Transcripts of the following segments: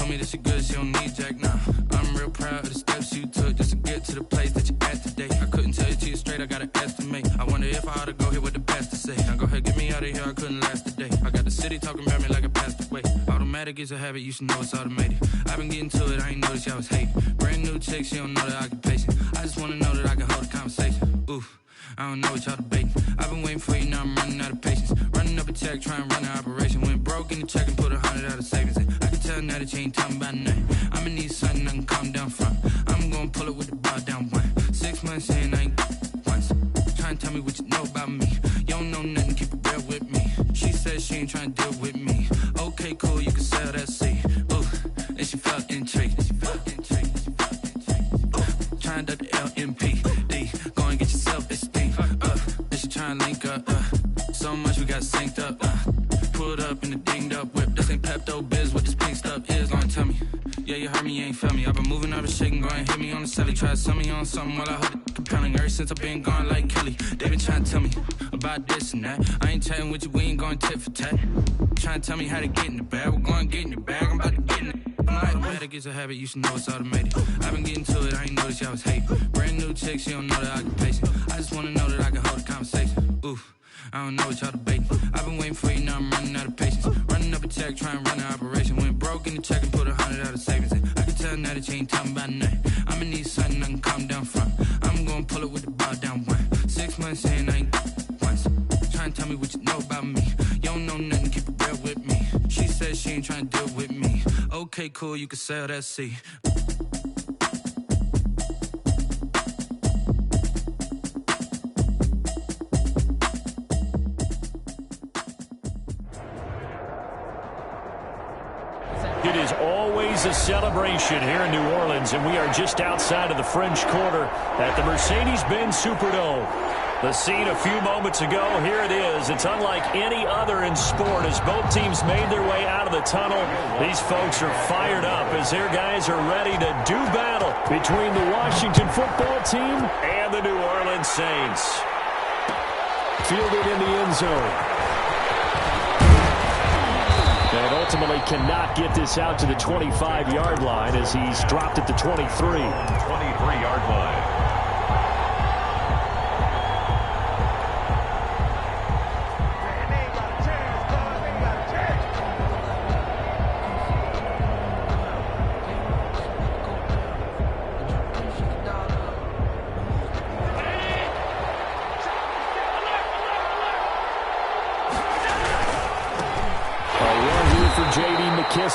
told me that she good, she don't need Jack now. I'm real proud of the steps you took just to get to the place that you're at today. I couldn't tell you to you straight, I gotta estimate. I wonder if I ought to go here with the best to say. Now go ahead, get me out of here, I couldn't last today. I got the city talking about me like I passed away. Automatic is a habit, you should know it's automated. I've been getting to it, I ain't noticed y'all was hating. Brand new chick, she don't know the occupation. I just wanna know that I can hold a conversation. Oof, I don't know what y'all debating. I've been waiting for you, now I'm running out of patience. Running up a check, trying to run an operation. Went broke in the check and put 100 out of savings in. I can tell now that you ain't talking about nothing. I'ma need something I can calm down from. I'm gonna pull it with the bar down one. 6 months in, I ain't once. Trying to tell me what you know about me. You don't know nothing, keep it real with me. She said she ain't trying to deal with me. Okay, cool, you can sell that seed. Ooh, and she felt intrigued. Trying to the LMPD. Go and get your self-esteem. And she trying to link up. So much we got synced up. Pulled up in the dinged up whip. This ain't Pepto-Biz, what this pink stuff is. Gonna tell me. Yeah, you heard me, you ain't felt me. I've been moving out of shaking, go and hit me on the celly. Try to sell me on something while I hold it compelling. Ever since I've been gone like Kelly, they been trying to tell me about this and that. I ain't chatting with you, we ain't going tit for tat. Trying to tell me how to get in the bag. We're going to get in the bag, I'm about to get in it. Automatic is a habit, you should know it's automated. I've been getting to it, I ain't noticed y'all was hating. Brand new chick, she don't know the occupation. I just wanna know that I can hold a conversation. Oof, I don't know what y'all debating. I've been waiting for you, now I'm running out of patience. Running up a check, trying to run an operation. Went broke in the check and put 100 out of savings in. I can tell now that you ain't talking about nothing. I'ma need something I can calm down from. I'm gonna pull it with the bar down one. 6 months in, I ain't once. Trying to tell me what you know about me. You don't know nothing, keep it real with me. She said she ain't trying to deal with me. Okay, cool, you can sell that seed. It is always a celebration here in New Orleans, and we are just outside of the French Quarter at the Mercedes-Benz Superdome. The scene a few moments ago, here it is. It's unlike any other in sport as both teams made their way out of the tunnel. These folks are fired up as their guys are ready to do battle between the Washington football team and the New Orleans Saints. Fielded in the end zone. And ultimately cannot get this out to the 25-yard line as he's dropped at the 23. 23-yard line.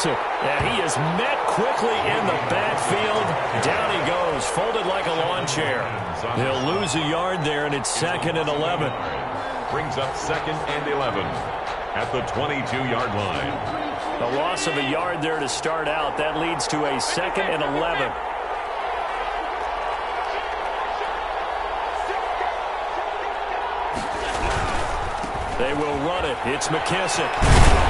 And he is met quickly in the backfield. Down he goes, folded like a lawn chair. He'll lose a yard there, and it's 2nd and 11. Brings up 2nd and 11 at the 22-yard line. The loss of a yard there to start out. That leads to a 2nd and 11. They will run it. It's McKissick.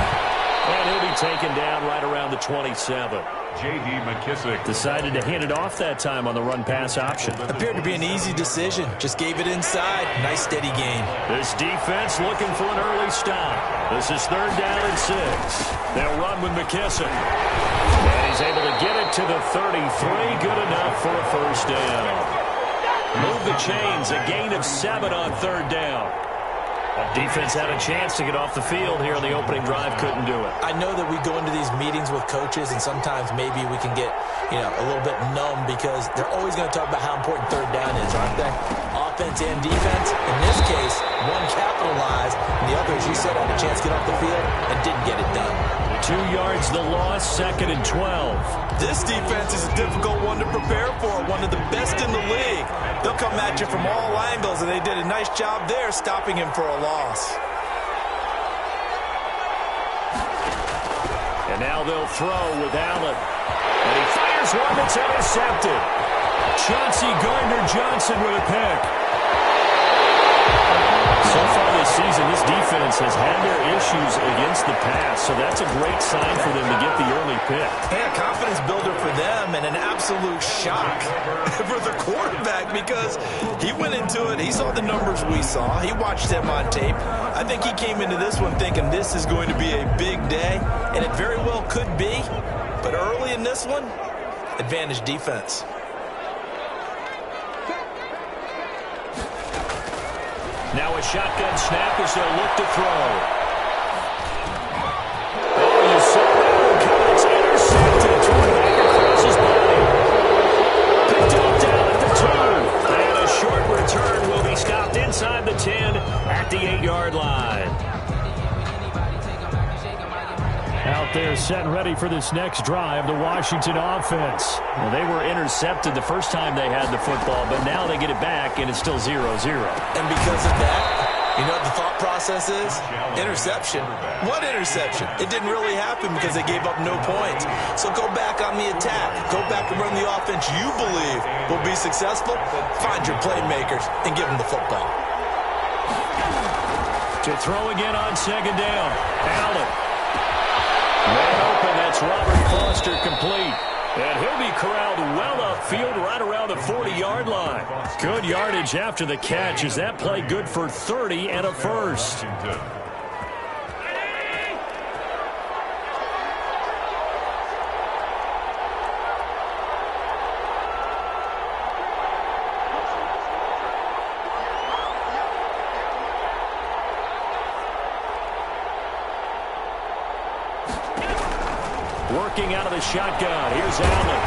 And he'll be taken down right around the 27. J.D. McKissick decided to hand it off that time on the run-pass option. Appeared to be an easy decision. Just gave it inside. Nice, steady gain. This defense looking for an early stop. This is 3rd down and 6. They'll run with McKissick. And he's able to get it to the 33. Good enough for a first down. Move the chains. A gain of 7 on 3rd down. Defense had a chance to get off the field here on the opening drive, couldn't do it. I know that we go into these meetings with coaches, and sometimes maybe we can get, a little bit numb because they're always going to talk about how important 3rd down is, aren't they? Offense and defense. In this case, one capitalized, and the other, as you said, had a chance to get off the field and didn't get it done. 2 yards the loss, 2nd and 12. This defense is a difficult one to prepare for, one of the best in the league. They'll come at you from all angles, and they did a nice job there stopping him for a loss. And now they'll throw with Allen. And he fires one that's intercepted. Chauncey Gardner-Johnson with a pick. So far this season, this defense has had their issues against the pass, so that's a great sign for them to get the early pick. And a confidence builder for them and an absolute absolute shock for the quarterback because he went into it. He saw the numbers we saw. He watched them on tape. I think he came into this one thinking this is going to be a big day, and it very well could be. But early in this one, advantage defense. Now a shotgun snap as they'll look to throw. Oh, you saw that one coming. It's intercepted. Thrown back across his body. Picked up down at the 2. And a short return will be stopped inside the 10 at the 8-yard line. Out there set and ready for this next drive, the Washington offense. Well, they were intercepted the first time they had the football, but now they get it back, and it's still 0-0. And because of that, you know what the thought process is? Interception. What interception? It didn't really happen because they gave up no points. So go back on the attack. Go back and run the offense you believe will be successful. Find your playmakers and give them the football. To throw again on second down. Allen. Man open, that's Robert Foster complete. And he'll be corralled well upfield right around the 40-yard line. Good yardage after the catch. Is that play good for 30 and a first? Working out of the shotgun. Here's Allen.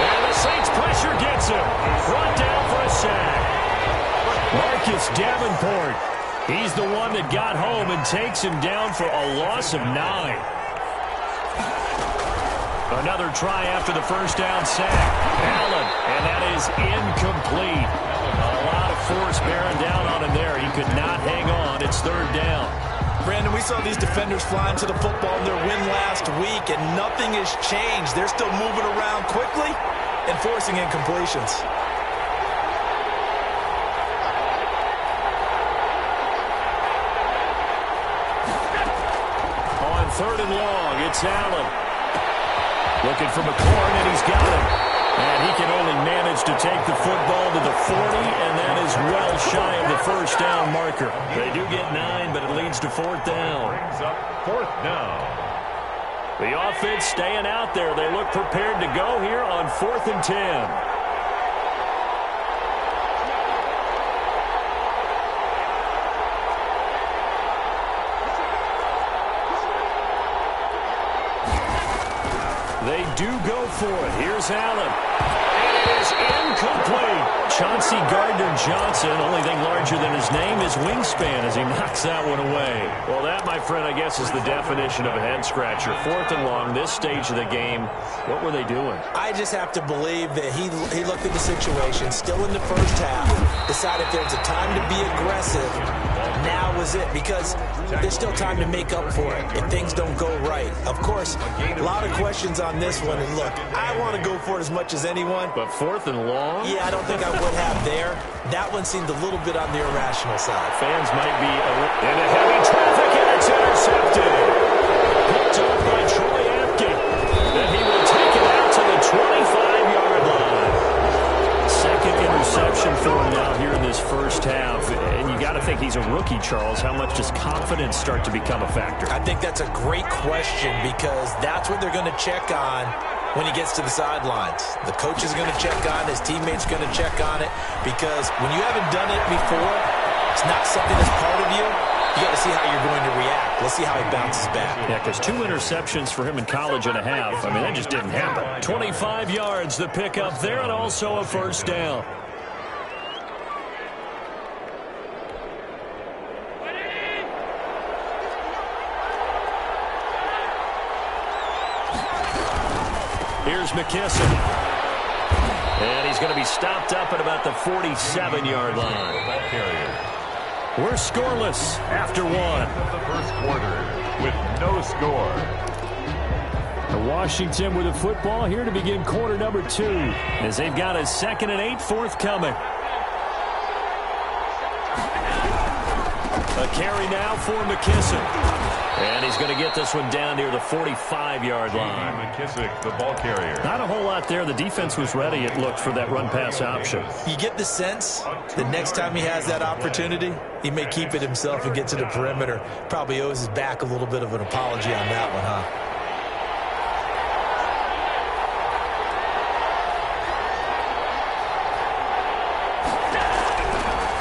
And the Saints pressure gets him. Brought down for a sack. Marcus Davenport. He's the one that got home and takes him down for a loss of 9. Another try after the first down sack. Allen. And that is incomplete. A lot of force bearing down on him there. He could not hang on. It's third down. Brandon, we saw these defenders flying to the football in their win last week, and nothing has changed. They're still moving around quickly and forcing incompletions. On third and long, it's Allen. Looking for McLaurin, and he's got him. And he can only manage to take the football to the 40, and that is well shy of the first down marker. They do get 9, but it leads to fourth down. Brings up fourth down. The offense staying out there. They look prepared to go here on 4th and 10. They do go for it. Here's Allen. And it is incomplete. Chauncey Gardner-Johnson, only thing larger than his name is wingspan as he knocks that one away. Well, that, my friend, I guess is the definition of a head-scratcher. 4th and long, this stage of the game. What were they doing? I just have to believe that he looked at the situation, still in the first half, decided there's a time to be aggressive. Now is it, because there's still time to make up for it if things don't go right. Of course, a lot of questions on this one, and look, I want to go for it as much as anyone. But 4th and long? Yeah, I don't think I would have there. That one seemed a little bit on the irrational side. Fans might be in a heavy traffic, and it's intercepted. Picked up by Troy Apke. And he will take it out to the 25-yard line. Second interception for him now here in this first half. And you got to think he's a rookie, Charles. How much does confidence start to become a factor? I think that's a great question because that's what they're going to check on when he gets to the sidelines. The coach is going to check on it. His teammates are going to check on it because when you haven't done it before, it's not something that's part of you. You got to see how you're going to react. Let's see how he bounces back. Yeah, because 2 interceptions for him in college and a half. I mean, that just didn't happen. 25 yards, the pickup there, and also a first down. Here's McKisson. And he's going to be stopped up at about the 47-yard line. We're scoreless after 1. The first quarter with no score. Washington with the football here to begin quarter number 2 as they've got a 2nd and 8 forthcoming. A carry now for McKisson. And he's going to get this one down near the 45-yard line. McKissick, the ball carrier. Not a whole lot there. The defense was ready, it looked, for that run-pass option. You get the sense the next time he has that opportunity, he may keep it himself and get to the perimeter. Probably owes his back a little bit of an apology on that one, huh?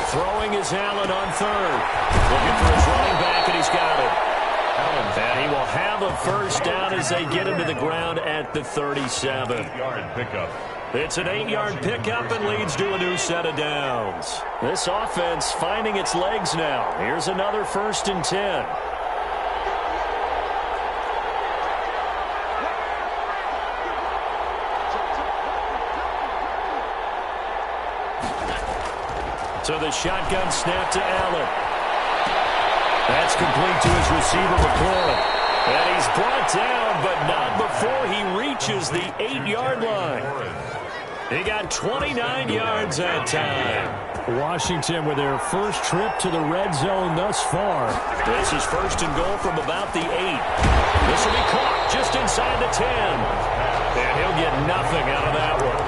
Throwing is Allen on third. Looking for his running back, and he's got it. And he will have a first down as they get him to the ground at the 37. 8-yard pickup. It's an 8-yard pickup and leads to a new set of downs. This offense finding its legs now. Here's another 1st and 10. So the shotgun snap to Allen. That's complete to his receiver, McLaurin. And he's brought down, but not before he reaches the 8-yard line. He got 29 yards that time. Washington with their first trip to the red zone thus far. This is 1st and goal from about the 8. This will be caught just inside the 10. And he'll get nothing out of that one.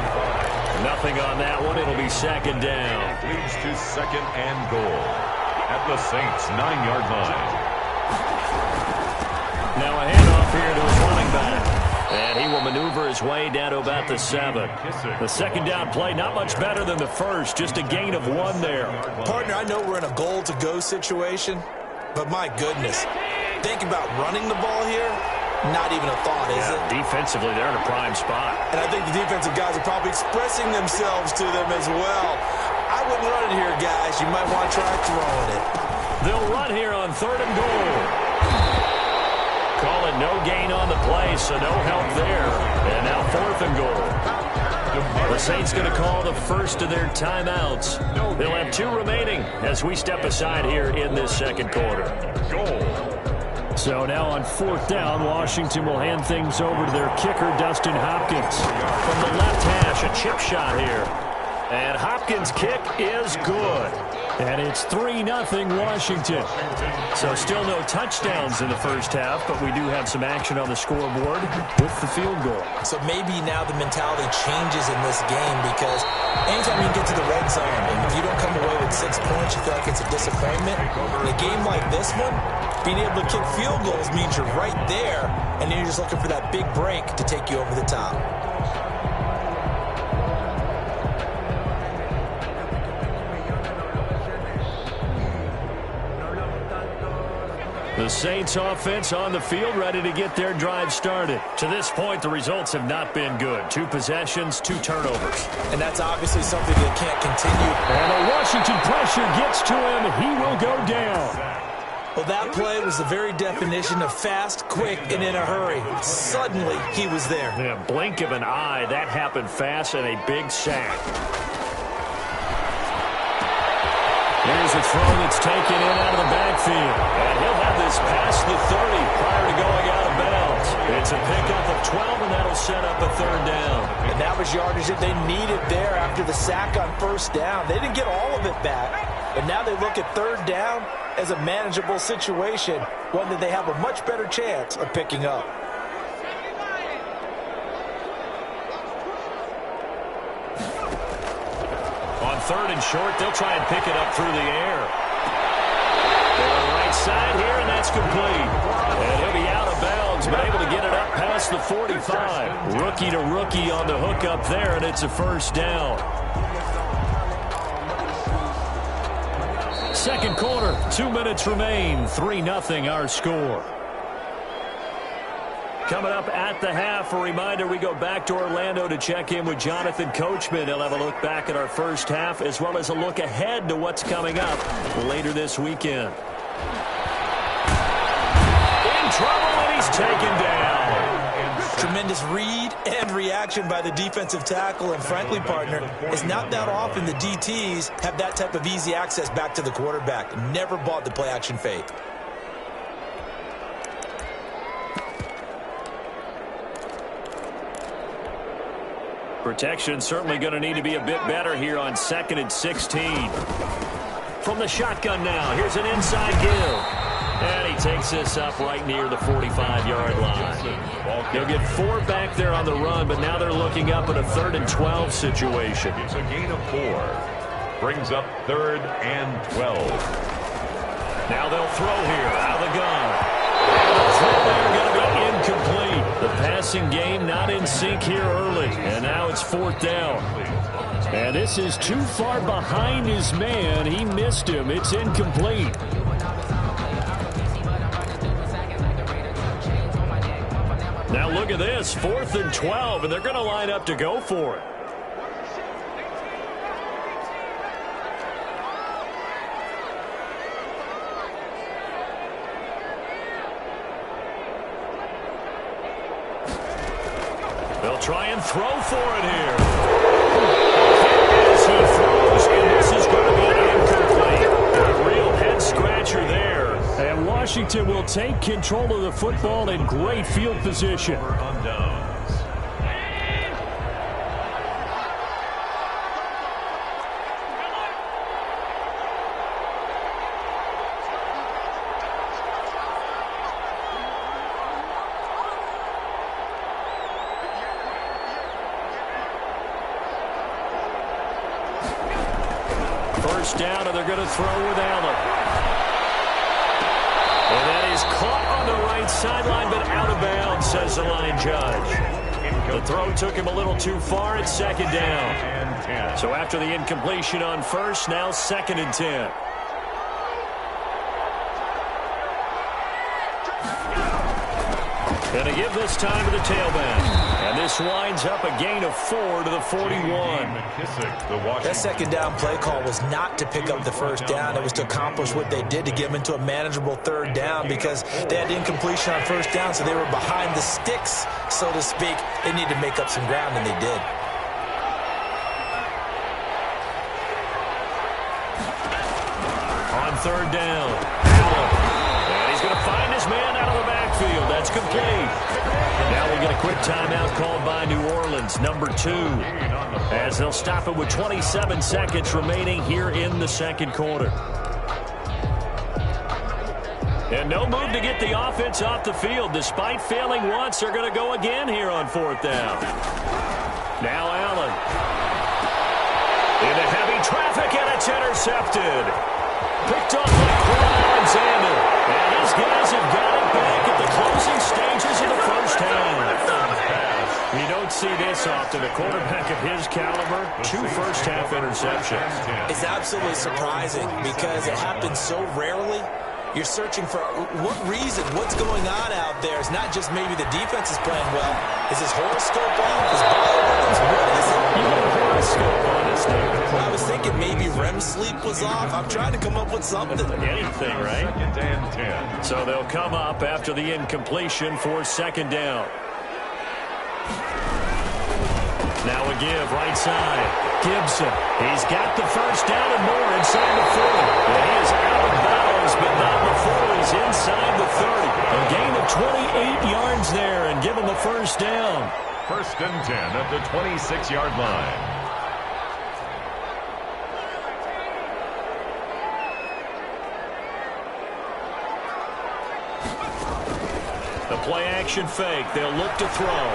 Nothing on that one. It'll be 2nd down. Leads to 2nd and goal at the Saints' 9-yard line. Now a handoff here to his running back. And he will maneuver his way down to about the 7. The 2nd down play, not much better than the first. Just a gain of 1 there. Partner, I know we're in a goal-to-go situation, but my goodness, think about running the ball here. Not even a thought, is it? Defensively, they're in a prime spot. And I think the defensive guys are probably expressing themselves to them as well. I wouldn't run it here, guys. You might want to try throwing it. They'll run here on 3rd and goal. Call it no gain on the play, so no help there. And now 4th and goal. The Saints going to call the first of their timeouts. They'll have 2 remaining as we step aside here in this 2nd quarter. Goal. So now on 4th down, Washington will hand things over to their kicker, Dustin Hopkins. From the left hash, a chip shot here. And Hopkins' kick is good. And it's 3-0 Washington. So still no touchdowns in the first half, but we do have some action on the scoreboard with the field goal. So maybe now the mentality changes in this game because anytime you get to the red zone, and if you don't come away with 6 points, you feel like it's a disappointment. In a game like this one, being able to kick field goals means you're right there, and then you're just looking for that big break to take you over the top. The Saints offense on the field, ready to get their drive started. To this point, the results have not been good. 2 possessions, 2 turnovers. And that's obviously something that can't continue. And the Washington pressure gets to him. He will go down. Well, that play was the very definition of fast, quick, and in a hurry. Suddenly, he was there. In a blink of an eye, that happened fast and a big sack. Here's a throw that's taken in out of the backfield. And he'll have this past the 30 prior to going out of bounds. It's a pickup of 12, and that'll set up a 3rd down. And that was yardage that they needed there after the sack on 1st down. They didn't get all of it back, but now they look at 3rd down as a manageable situation, one that they have a much better chance of picking up. On 3rd and short, they'll try and pick it up through the air. To the right side here, and that's complete. And he'll be out of bounds, but able to get it up past the 45. Rookie to rookie on the hook up there, and it's a 1st down. 2nd quarter, 2 minutes remain. 3-0 our score. Coming up at the half, a reminder, we go back to Orlando to check in with Jonathan Coachman. He'll have a look back at our first half as well as a look ahead to what's coming up later this weekend. In trouble, and he's taken down. Tremendous read and reaction by the defensive tackle, and frankly, partner, it's not that often the DTs have that type of easy access back to the quarterback. Never bought the play-action fake. Protection certainly going to need to be a bit better here on 2nd and 16. From the shotgun now, here's an inside give. And he takes this up right near the 45-yard line. They'll get 4 back there on the run, but now they're looking up at a 3rd and 12 situation. It's a gain of 4. Brings up 3rd and 12. Now they'll throw here out of the gun. The throw there going to be incomplete. The passing game not in sync here early, and now it's 4th down. And this is too far behind his man. He missed him. It's incomplete. Now look at this, 4th and 12, and they're going to line up to go for it. They'll try and throw for it here. As he throws, and this is going to be incomplete. A real head-scratcher there. And Washington will take control of the football in great field position. On downs. First down, and they're going to throw with Allen. And that is caught on the right sideline, but out of bounds, says the line judge. The throw took him a little too far. It's 2nd down. So after the incompletion on first, now 2nd and 10. And a give this time to the tailback. And this winds up a gain of 4 to the 41. That 2nd down play call was not to pick up the 1st down. It was to accomplish what they did, to get them into a manageable 3rd down, because they had incompletion on 1st down, so they were behind the sticks, so to speak. They needed to make up some ground, and they did. On 3rd down, Allen. And he's going to find his man out of the backfield. That's complete. Now we'll get a quick timeout called by New Orleans, number 2, as they'll stop it with 27 seconds remaining here in the 2nd quarter. And no move to get the offense off the field. Despite failing once, they're going to go again here on 4th down. Now Allen. Into heavy traffic, and it's intercepted. Picked off by Quan Alexander. And his guys have got it back at the closing stages of the 1st half. You don't see this often. A quarterback of his caliber, 2 first-half interceptions. It's absolutely surprising because it happens so rarely. You're searching for what reason, what's going on out there. It's not just maybe the defense is playing well. Is his horoscope off? His bio? What is it? You got a horoscope on this thing. Well, I was thinking maybe REM sleep was off. I'm trying to come up with something. Anything, right? 2nd and 10. So they'll come up after the incompletion for 2nd down. Now a give, right side. Gibson. He's got the 1st down and more inside the 40. And he is out of bounds, but not before he's inside the 30. A gain of 28 yards there and give him the 1st down. 1st and 10 at the 26-yard line. The play-action fake. They'll look to throw.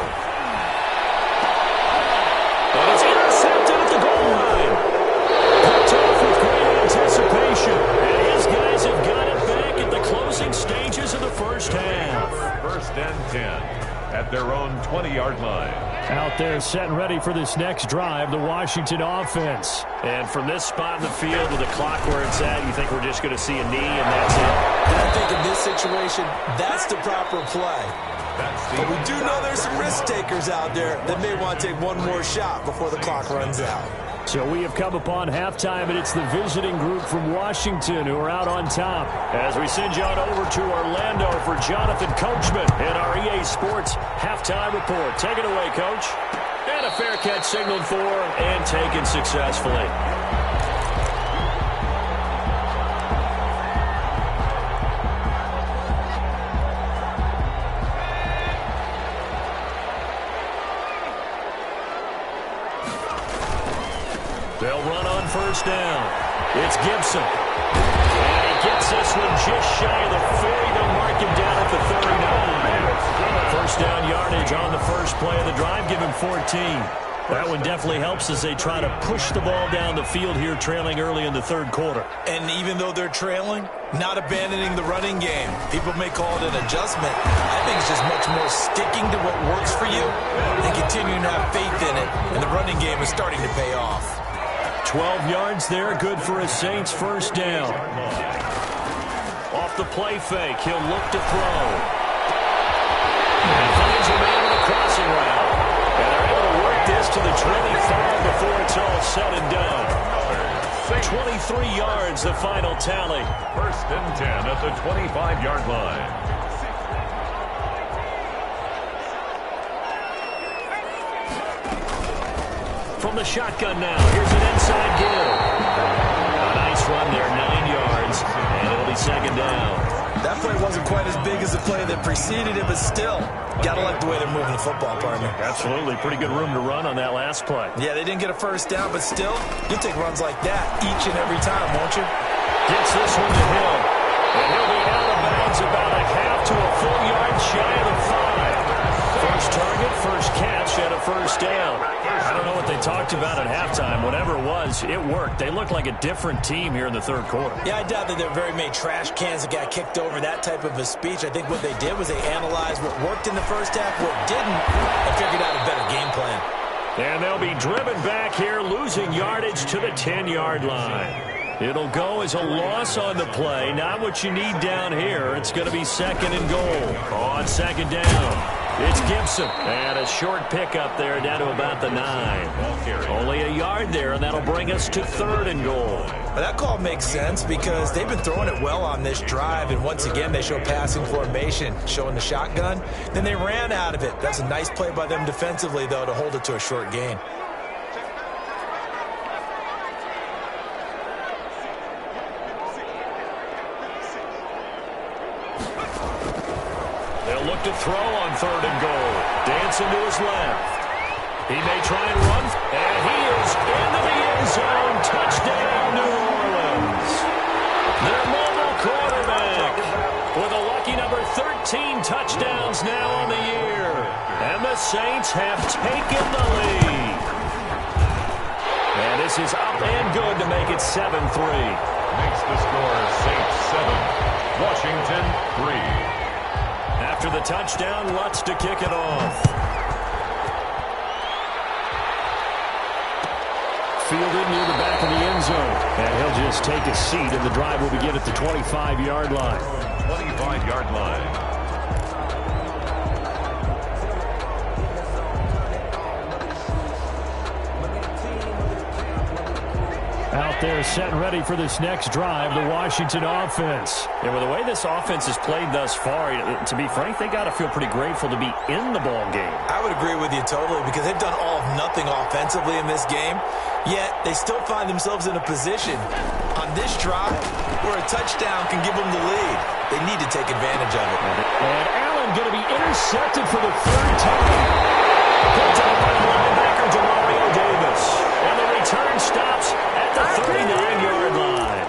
And it's intercepted at the goal line. Picked off with great anticipation. And his guys have got it back at the closing stages of the 1st half. 1st and 10 at their own 20-yard line. Out there set and ready for this next drive, the Washington offense. And from this spot in the field with the clock where it's at, you think we're just going to see a knee and that's it? I think in this situation, that's the proper play. But we do know there's some risk takers out there that may want to take one more shot before the clock runs out. So we have come upon halftime, and it's the visiting group from Washington who are out on top. As we send you on over to Orlando for Jonathan Coachman in our EA Sports halftime report. Take it away, Coach. And a fair catch signaled for and taken successfully. They'll run on 1st down. It's Gibson. And he gets this one just shy of the 40. They'll mark him down at the 39. First down yardage on the first play of the drive. Give him 14. That one definitely helps as they try to push the ball down the field here, trailing early in the third quarter. And even though they're trailing, not abandoning the running game. People may call it an adjustment. I think it's just much more sticking to what works for you and continuing to have faith in it. And the running game is starting to pay off. 12 yards there, good for a Saints first down. Off the play fake, he'll look to throw. And finds a man with a crossing route. And they're able to work this to the 25 before it's all said and done. 23 yards, the final tally. First and 10 at the 25-yard line. From the shotgun now, here's an inside give. A nice run there, 9 yards, and it'll be second down. That play wasn't quite as big as the play that preceded it, but still, gotta like the way they're moving the football, partner. Absolutely, pretty good room to run on that last play. Yeah, they didn't get a first down, but still, you'll take runs like that each and every time, won't you? Gets this one to Hill, and he'll be out of bounds about a half to a full yard shy of the 5. First target, first catch, and a first down. I don't know what they talked about at halftime. Whatever it was, it worked. They look like a different team here in the third quarter. Yeah, I doubt that there were very many trash cans that got kicked over, that type of a speech. I think what they did was they analyzed what worked in the first half, what didn't, and figured out a better game plan. And they'll be driven back here, losing yardage to the 10-yard line. It'll go as a loss on the play. Not what you need down here. It's going to be second and goal. On second down, it's Gibson. And a short pickup there down to about the 9. Only a yard there, and that'll bring us to third and goal. But that call makes sense because they've been throwing it well on this drive, and once again they show passing formation, showing the shotgun. Then they ran out of it. That's a nice play by them defensively, though, to hold it to a short gain. They'll look to throw on third and goal. Dancing to his left. He may try and run, and he is into the end zone. Touchdown, New Orleans. Their mobile quarterback with a lucky number 13 touchdowns now on the year. And the Saints have taken the lead. And this is up and good to make it 7-3. Makes the score Saints 7, Washington 3. After the touchdown, Lutz to kick it off. Fielded near the back of the end zone. And he'll just take a seat, and the drive will begin at the 25-yard line. 25-yard line. Out there set and ready for this next drive, the Washington offense. And with the way this offense has played thus far, to be frank, they got to feel pretty grateful to be in the ball game. I would agree with you totally because they've done all of nothing offensively in this game, yet they still find themselves in a position on this drive where a touchdown can give them the lead. They need to take advantage of it. And Allen going to be intercepted for the third time. Picked up by linebacker Demario Davis. And the return stops at the 39-yard line.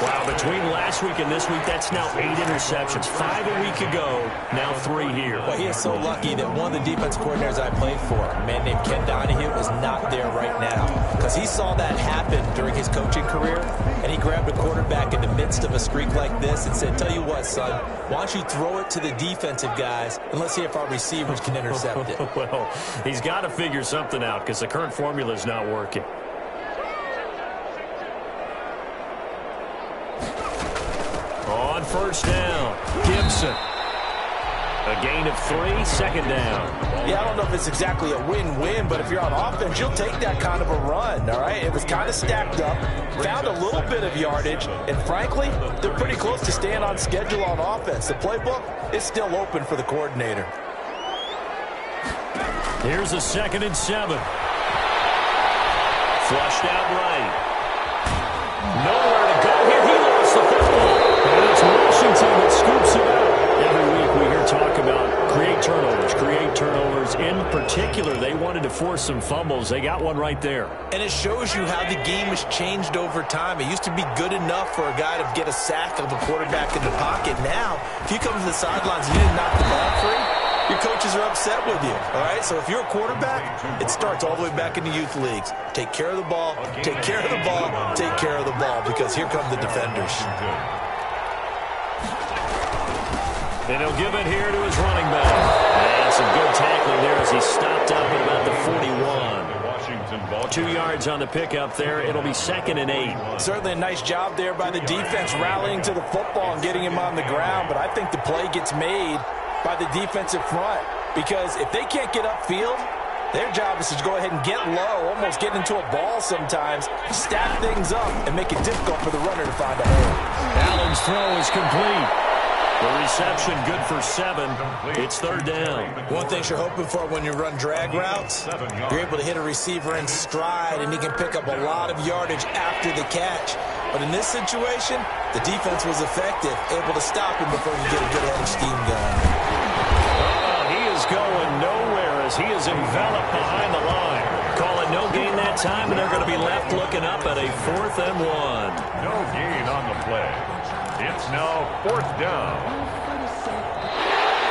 Wow, between last week and this week, that's now 8 interceptions. 5 a week ago, now 3 here. Well, he is so lucky that one of the defense coordinators I played for, a man named Ken Donahue, is not there right now. Because he saw that happen during his coaching career, and he grabbed a quarterback in the midst of a streak like this and said, tell you what, son, why don't you throw it to the defensive guys, and let's see if our receivers can intercept it. Well, he's got to figure something out because the current formula is not working. On first down, Gibson. A gain of 3, second down. Yeah, I don't know if it's exactly a win-win, but if you're on offense, you'll take that kind of a run, all right? It was kind of stacked up, found a little bit of yardage, and frankly, they're pretty close to staying on schedule on offense. The playbook is still open for the coordinator. Here's a 2nd and 7. Flushed out right. Nowhere to go here. He lost the football. And it's Washington that scoops it out. Every week we hear talk about create turnovers, defense in particular, they wanted to force some fumbles. They got one right there. And it shows you how the game has changed over time. It used to be good enough for a guy to get a sack of a quarterback in the pocket. Now, if you come to the sidelines and you didn't knock the ball free, your coaches are upset with you, all right? So if you're a quarterback, it starts all the way back in the youth leagues. Take care of the ball, take care of the ball, take care of the ball, because here come the defenders. And he'll give it here to his running back. And some good tackling there as he stopped up at about the 41. 2 yards on the pickup there. It'll be 2nd and 8. Certainly a nice job there by the defense rallying to the football and getting him on the ground, but I think the play gets made by the defensive front, because if they can't get upfield, their job is to go ahead and get low, almost get into a ball sometimes, stack things up, and make it difficult for the runner to find a hole. Allen's throw is complete. The reception good for 7. It's 3rd down. One thing you're hoping for when you run drag routes, you're able to hit a receiver in stride, and he can pick up a lot of yardage after the catch. But in this situation, the defense was effective, able to stop him before he get a good head of steam going. He is going nowhere as he is enveloped behind the line. Call it no gain that time, and they're going to be left looking up at a 4th and 1. No gain on the play. It's now 4th down.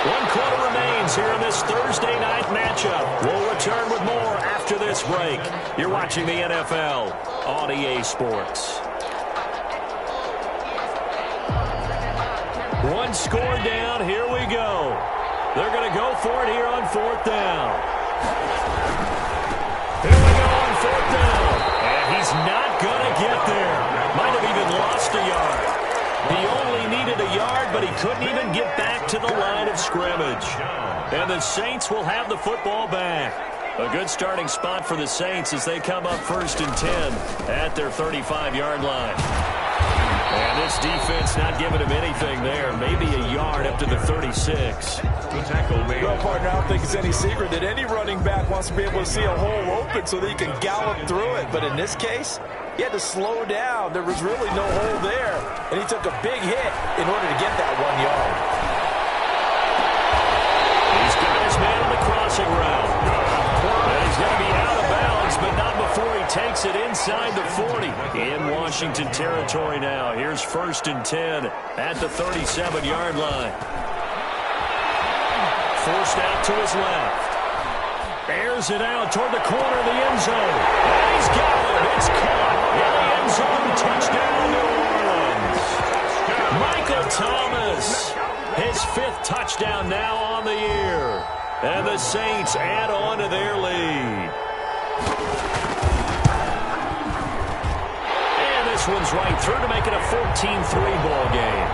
1 quarter remains here in this Thursday night matchup. We'll return with more after this break. You're watching the NFL on EA Sports. 1 score down. Here we go. They're going to go for it here on 4th down. Here we go on 4th down. And he's not going to get there. Might have even lost a yard. He only needed a yard, but he couldn't even get back to the line of scrimmage. And the Saints will have the football back. A good starting spot for the Saints as they come up 1st and 10 at their 35-yard line. And this defense not giving him anything there. Maybe a yard up to the 36. Well, partner, I don't think it's any secret that any running back wants to be able to see a hole open so that he can gallop through it. But in this case, he had to slow down. There was really no hole there. And he took a big hit in order to get that 1 yard. He's got his man on the crossing route. And he's going to be out of bounds, but not before he takes it inside the 40. In Washington territory now. Here's 1st and 10 at the 37-yard line. Forced out to his left. Airs it out toward the corner of the end zone. And he's got it. It's caught in the end zone. Touchdown, New Orleans. Michael Thomas. His 5th touchdown now on the year. And the Saints add on to their lead. And this one's right through to make it a 14-3 ball game.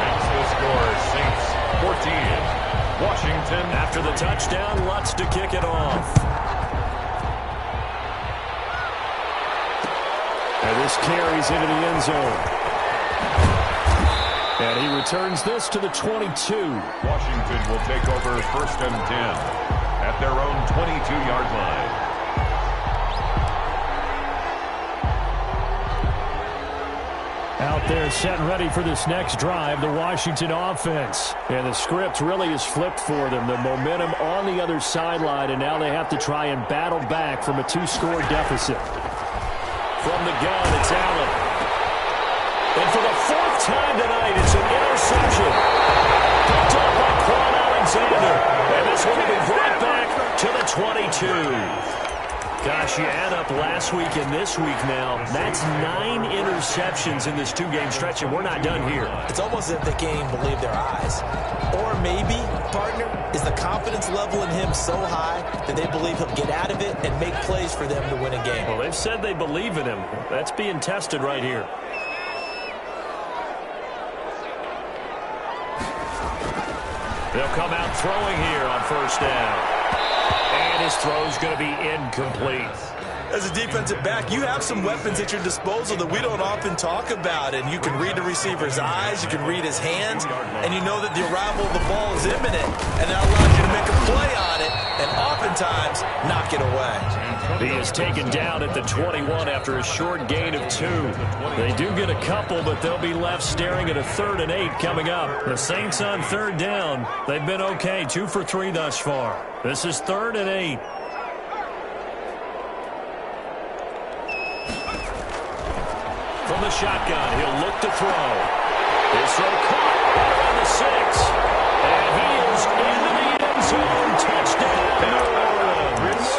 Makes the score Saints 14. Washington. After the touchdown, Lutz to kick it off. And this carries into the end zone. And he returns this to the 22. Washington will take over 1st and 10 at their own 22-yard line. Out there set and ready for this next drive, the Washington offense. And the script really is flipped for them. The momentum on the other sideline, and now they have to try and battle back from a 2-score deficit. From the gun, it's Allen. And for the 4th time tonight, it's an interception. Picked up by Quan Alexander. And this one will be brought back to the 22. Gosh, you add up last week and this week now, that's 9 interceptions in this 2-game stretch, and we're not done here. It's almost as if they can't even believe their eyes. Or maybe, partner, is the confidence level in him so high that they believe he'll get out of it and make plays for them to win a game. Well, they've said they believe in him. That's being tested right here. They'll come out throwing here on 1st down. And his throw's going to be incomplete. As a defensive back, you have some weapons at your disposal that we don't often talk about. And you can read the receiver's eyes, you can read his hands, and you know that the arrival of the ball is imminent. And that allows you to make a play on it. And often sometimes knock it away. He is taken down at the 21 after a short gain of 2. They do get a couple, but they'll be left staring at a 3rd and 8 coming up. The Saints on 3rd down. They've been okay, 2 for 3 thus far. This is 3rd and 8. From the shotgun, he'll look to throw. His throw caught around the 6. And he is into the end zone. Touchdown, New Orleans.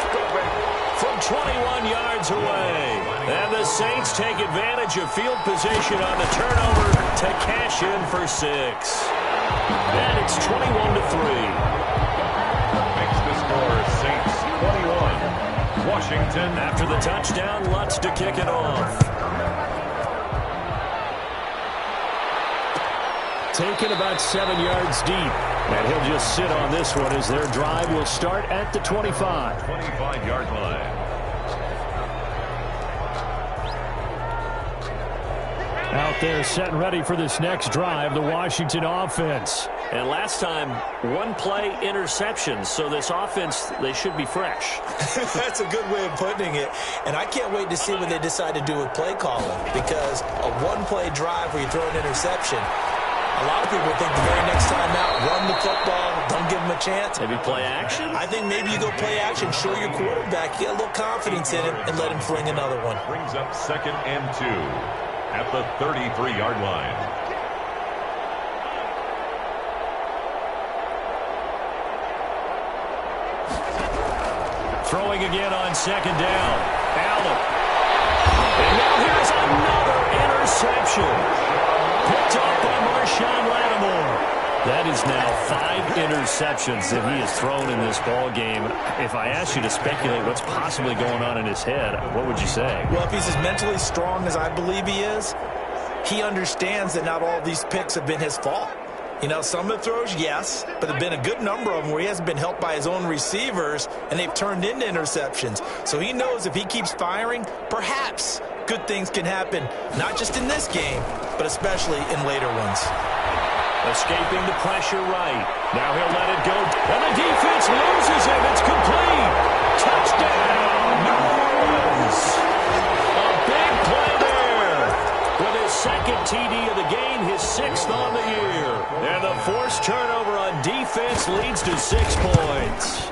From 21 yards away. And the Saints take advantage of field position on the turnover to cash in for 6. And it's 21-3. Makes the score Saints 21. Washington. After the touchdown, Lutz to kick it off. Taken about 7 yards deep. And he'll just sit on this one as their drive will start at the 25. 25-yard line. Out there set and ready for this next drive, the Washington offense. And last time, 1-play interceptions, so this offense, they should be fresh. That's a good way of putting it. And I can't wait to see what they decide to do with play calling, because a 1-play drive where you throw an interception, a lot of people think the very next time out, run the football, don't give them a chance. Maybe play action? I think maybe you go play action, show your quarterback, get a little confidence in him, and let him fling another one. Brings up 2nd and 2 at the 33-yard line. Throwing again on 2nd down. Allen. And now here's another interception. Picked up by Marshawn Lattimore. That is now 5 interceptions that he has thrown in this ball game. If I asked you to speculate what's possibly going on in his head, what would you say? Well, if he's as mentally strong as I believe he is, he understands that not all these picks have been his fault. You know, some of the throws, yes, but there have been a good number of them where he hasn't been helped by his own receivers, and they've turned into interceptions. So he knows if he keeps firing, perhaps good things can happen, not just in this game, but especially in later ones. Escaping the pressure right. Now he'll let it go, and the defense loses him. It's complete. Touchdown, New Orleans. A big play there. With his 2nd TD of the game, his 6th on the year. And the forced turnover on defense leads to 6 points.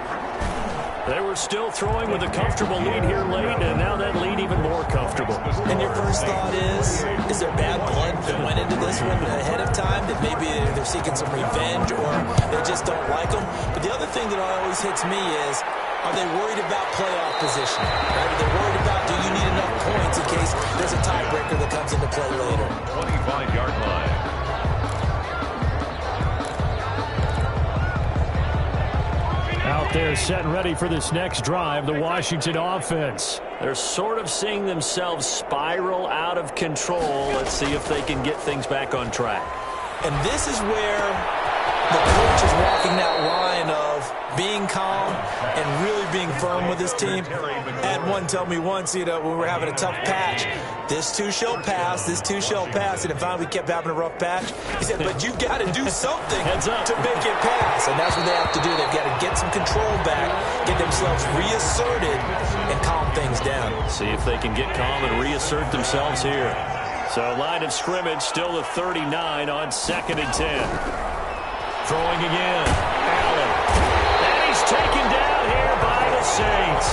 They were still throwing with a comfortable lead here late, and now that lead even more comfortable. And your first thought is there bad blood that went into this one ahead of time, that maybe they're seeking some revenge or they just don't like them? But the other thing that always hits me is, are they worried about playoff position? Right? Are they worried about, do you need enough points in case there's a tiebreaker that comes into play later? 25-yard line. Out there set and ready for this next drive, the Washington offense. They're sort of seeing themselves spiral out of control. Let's see if they can get things back on track. And this is where the coach is walking that line of being calm and really being firm with his team. I had one tell me once, you know, when we were having a tough patch, this too shall pass, this too shall pass. And finally we kept having a rough patch. He said, but you've got to do something to make it pass. And that's what they have to do. They've got to get some control back, get themselves reasserted, and calm things down. See if they can get calm and reassert themselves here. So line of scrimmage still the 39 on 2nd and 10. Throwing again. Allen. And he's taken down here by the Saints.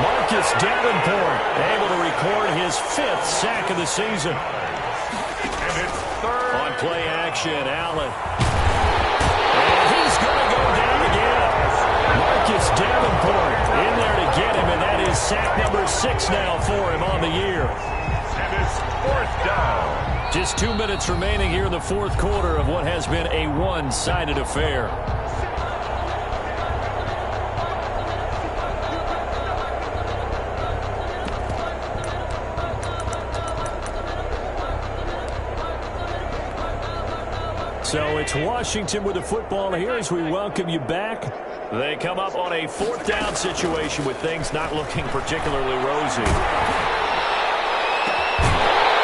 Marcus Davenport able to record his 5th sack of the season. And it's 3rd. On play action, Allen. And he's going to go down again. Marcus Davenport in there to get him, and that is sack number 6 now for him on the year. And it's 4th down. Just 2 minutes remaining here in the 4th quarter of what has been a one-sided affair. So it's Washington with the football here as we welcome you back. They come up on a 4th down situation with things not looking particularly rosy.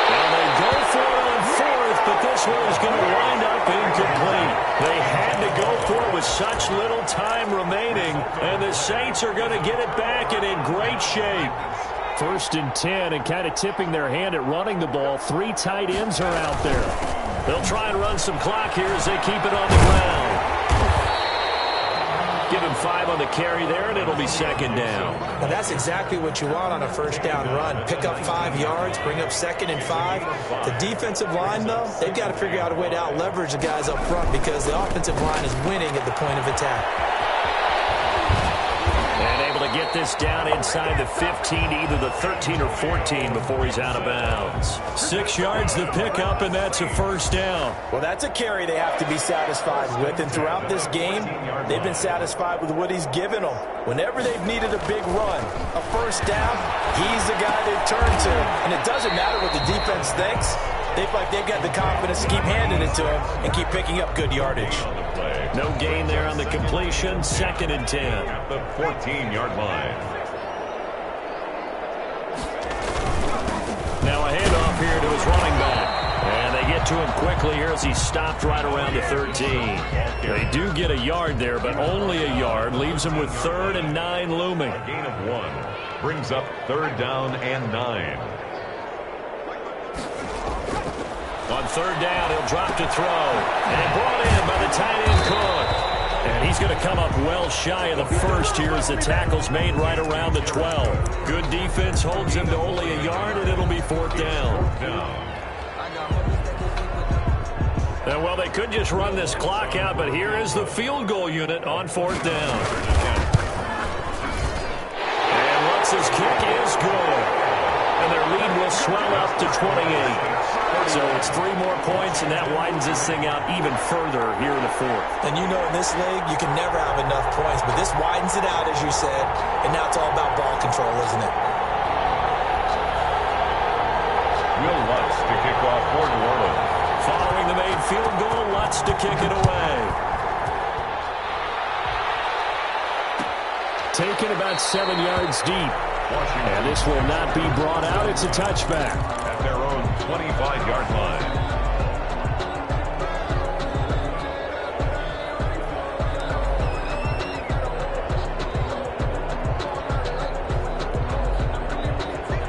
Now they go for it on 4th, left, but this one is going to wind up incomplete. They had to go for it with such little time remaining, and the Saints are going to get it back and in great shape. 1st and 10, and kind of tipping their hand at running the ball. 3 tight ends are out there. They'll try and run some clock here as they keep it on the ground. Give him 5 on the carry there, and it'll be 2nd down. Well, that's exactly what you want on a 1st down run. Pick up 5 yards, bring up 2nd and 5. The defensive line, though, they've got to figure out a way to out-leverage the guys up front because the offensive line is winning at the point of attack. And able to get this down inside the 15, either the 13 or 14 before he's out of bounds. 6 yards the pickup, and that's a 1st down. Well, that's a carry they have to be satisfied with, and throughout this game, they've been satisfied with what he's given them. Whenever they've needed a big run, a 1st down, he's the guy they've turned to. And it doesn't matter what the defense thinks. They feel like they've got the confidence to keep handing it to him and keep picking up good yardage. No gain there on the completion. 2nd and 10. At the 14-yard line. Now a handoff here to his running back. And they get to him quickly here as he stopped right around the 13. They do get a yard there, but only a yard. Leaves him with 3rd and 9 looming. A gain of 1 brings up 3rd down and 9. On 3rd down, he'll drop to throw. And brought in by the tight end Cook. And he's going to come up well shy of the 1st here as the tackle's made right around the 12. Good defense holds him to only a yard, and it'll be 4th down. And, well, they could just run this clock out, but here is the field goal unit on 4th down. And Lutz's kick is good. And their lead will swell up to 28. So it's 3 more points, and that widens this thing out even further here in the 4th. And you know, in this league, you can never have enough points, but this widens it out, as you said, and now it's all about ball control, isn't it? Will Lutz to kick off for New Orleans. Following the made field goal, Lutz to kick it away. Taken about 7 yards deep. And this will not be brought out. It's a touchback. At their own 25-yard line.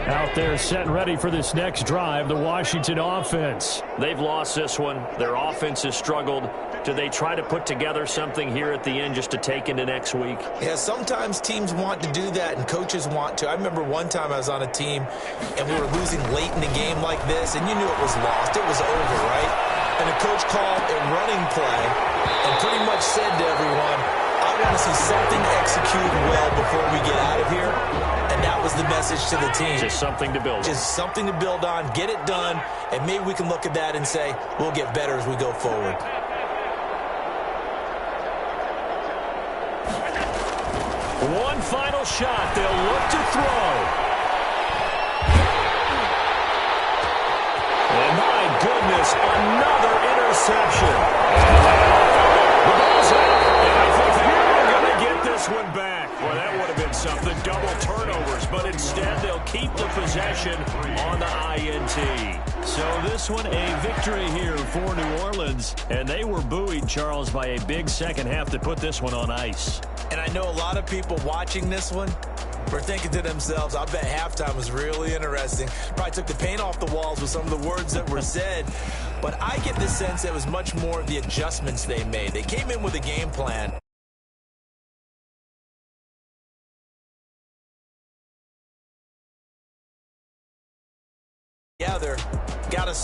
Out there set and ready for this next drive, the Washington offense. They've lost this one. Their offense has struggled. Do they try to put together something here at the end just to take into next week? Yeah, sometimes teams want to do that and coaches want to. I remember one time I was on a team and we were losing late in the game like this, and you knew it was lost. It was over, right? And the coach called a running play and pretty much said to everyone, I want to see something executed well before we get out of here. And that was the message to the team. Just something to build on. Just something to build on, get it done, and maybe we can look at that and say, we'll get better as we go forward. One final shot. They'll look to throw. And my goodness, another interception. The ball's out. And I think they're going to get this one back. Well, that would have been something. Double turnovers. But instead, they'll keep the possession on the INT. So this one, a victory here for New Orleans. And they were buoyed, Charles, by a big second half to put this one on ice. And I know a lot of people watching this one were thinking to themselves, I bet halftime was really interesting. Probably took the paint off the walls with some of the words that were said. But I get the sense it was much more of the adjustments they made. They came in with a game plan. Yeah, they're got to